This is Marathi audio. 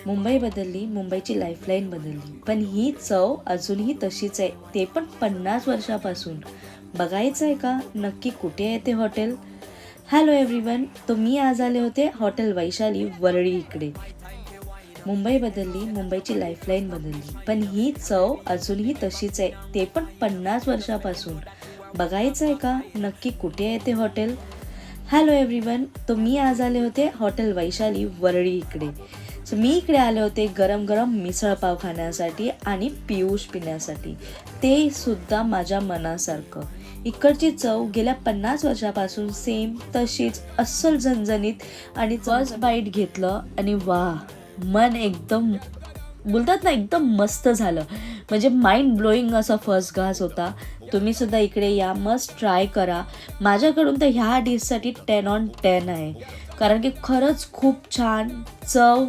मुंबई बदलली, मुंबईची लाईफलाईन बदलली, पण ही चव अजूनही तशीच आहे, ते पण 50 वर्षापासून. बघायचं आहे का नक्की कुठे आहे ते हॉटेल? हॅलो एव्हरीवन, तो मी आज आले होते हॉटेल वैशाली वरळी इकडे. मुंबई बदलली, मुंबईची लाईफलाईन बदलली, पण ही चव अजूनही तशीच आहे, ते पण 50 वर्षापासून. बघायचं आहे का नक्की कुठे आहे ते हॉटेल? हॅलो एव्हरीवन, तो मी आज आले होते हॉटेल वैशाली वरळी इकडे. सो मी इकडे आले होते गरम गरम मिसळपाव खाण्यासाठी आणि पियुष पिण्यासाठी, ते सुद्धा माझ्या मनासारखं. इकडची चव गेल्या 50 वर्षापासून सेम तशीच अस्सल झणझणीत. आणि फर्स्ट बाईट घेतलं आणि वा, मन एकदम बोलतात ना एकदम मस्त झालं. म्हणजे माइंड ब्लोईंग असा फर्स्ट घास होता. तुम्ही सुद्धा इकडे या, मस्ट ट्राय करा. माझ्याकडून तर ह्या डिशसाठी 10 on 10 आहे, कारण की खरंच खूप छान चव